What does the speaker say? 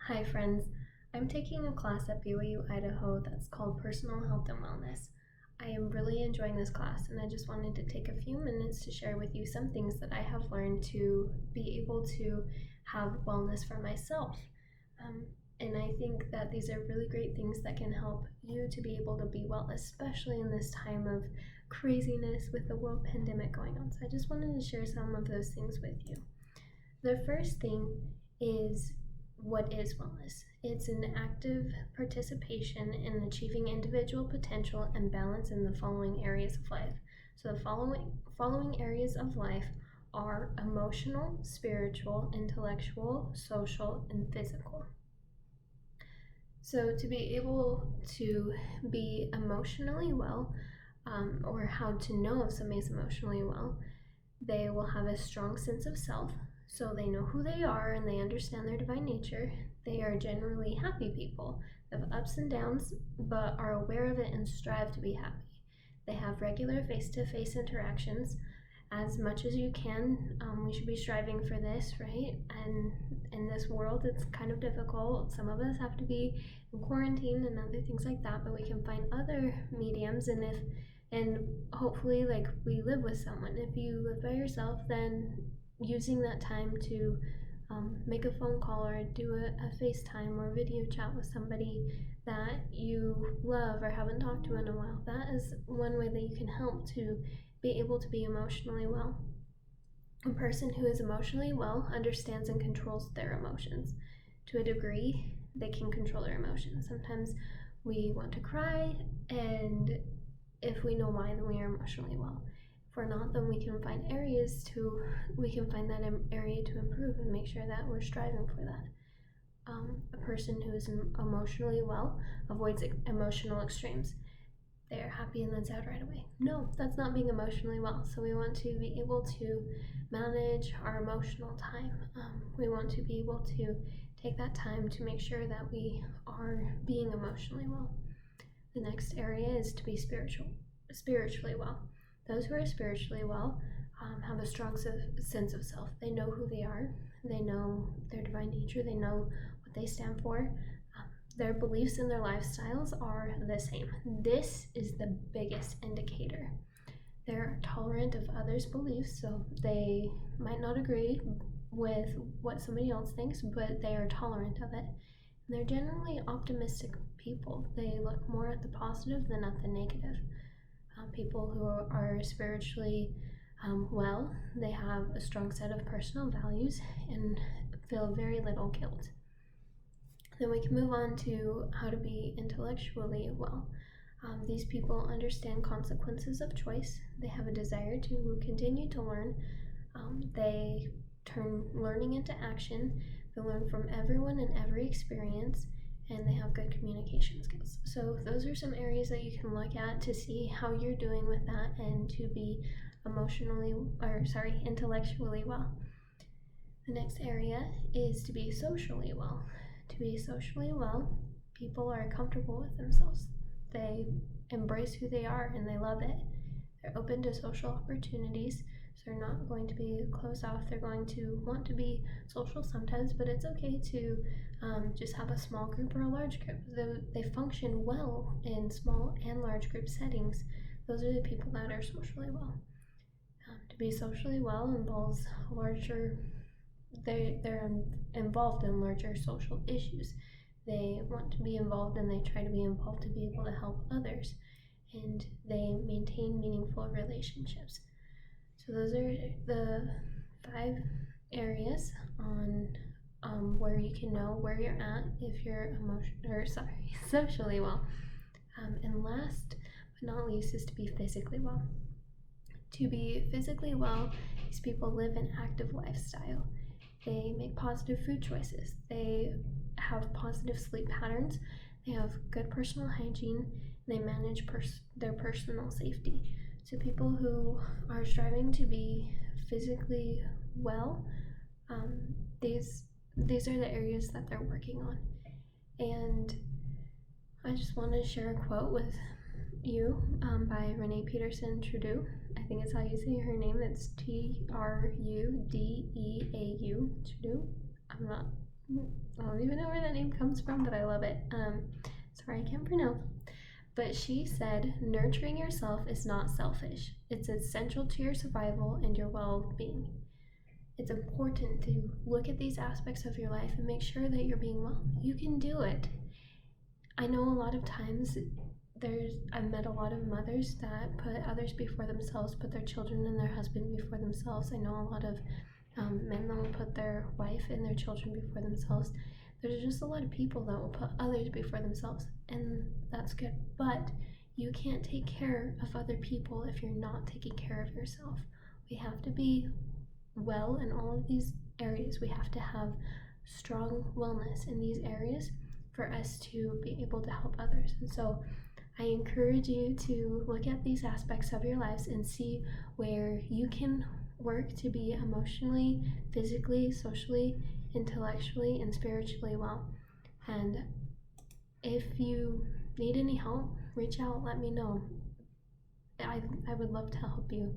Hi friends, I'm taking a class at BYU Idaho that's called Personal Health and Wellness. I am really enjoying this class and I just wanted to take a few minutes to share with you some things that I have learned to be able to have wellness for myself. And I think that these are really great things that can help you to be able to be well, especially in this time of craziness with the world pandemic going on. So I just wanted to share some of those things with you. The first thing is, what is wellness? It's an active participation in achieving individual potential and balance in the following areas of life. So the following areas of life are emotional, spiritual, intellectual, social, and physical. So to be able to be emotionally well, or how to know if somebody's emotionally well, they will have a strong sense of self. So they know who they are and they understand their divine nature. They are generally happy people. They have ups and downs, but are aware of it and strive to be happy. They have regular face-to-face interactions as much as you can. We should be striving for this, right? And in this world, it's kind of difficult. Some of us have to be in quarantine and other things like that, but we can find other mediums. And hopefully, like, we live with someone. If you live by yourself, then using that time to make a phone call or do a FaceTime or video chat with somebody that you love or haven't talked to in a while, that is one way that you can help to be able to be emotionally well. A person who is emotionally well understands and controls their emotions. To a degree, they can control their emotions. Sometimes we want to cry, and if we know why, then we are emotionally well. If we're not, then we can find that area to improve and make sure that we're striving for that. A person who is emotionally well avoids emotional extremes. They are happy and then sad right away. No, that's not being emotionally well. So we want to be able to manage our emotional time. We want to be able to take that time to make sure that we are being emotionally well. The next area is to be spiritually well. Those who are spiritually well have a strong sense of self. They know who they are. They know their divine nature. They know what they stand for. Their beliefs and their lifestyles are the same. This is the biggest indicator. They're tolerant of others' beliefs, so they might not agree with what somebody else thinks, but they are tolerant of it. And they're generally optimistic people. They look more at the positive than at the negative. People who are spiritually well, they have a strong set of personal values and feel very little guilt. Then we can move on to how to be intellectually well. These people understand consequences of choice. They have a desire to continue to learn. They turn learning into action. They learn from everyone and every experience, and they have good communication skills. So those are some areas that you can look at to see how you're doing with that and to be intellectually well. The next area is to be socially well. To be socially well, people are comfortable with themselves. They embrace who they are and they love it. They're open to social opportunities, so they're not going to be closed off. They're going to want to be social sometimes, but it's okay to just have a small group or a large group. They function well in small and large group settings. Those are the people that are socially well. To be socially well involves they're involved in larger social issues. They want to be involved and they try to be involved to be able to help others, and they maintain meaningful relationships. So those are the 5 areas on where you can know where you're at if you're socially well. And last but not least is to be physically well. To be physically well, these people live an active lifestyle. They make positive food choices. They have positive sleep patterns. They have good personal hygiene. They manage their personal safety. So people who are striving to be physically well, these are the areas that they're working on. And I just want to share a quote with you by Renee Peterson Trudeau. I think it's how you say her name. It's Trudeau. Trudeau. I'm not I don't even know where that name comes from, but I love it. Sorry, I can't pronounce. But she said, nurturing yourself is not selfish. It's essential to your survival and your well-being. It's important to look at these aspects of your life and make sure that you're being well. You can do it. I know a lot of times I've met a lot of mothers that put others before themselves, put their children and their husband before themselves. I know a lot of men that will put their wife and their children before themselves. There's just a lot of people that will put others before themselves, and that's good. But you can't take care of other people if you're not taking care of yourself. We have to be well in all of these areas. We have to have strong wellness in these areas for us to be able to help others. And so I encourage you to look at these aspects of your lives and see where you can work to be emotionally, physically, socially, intellectually, and spiritually well. And if you need any help, reach out, let me know. I would love to help you.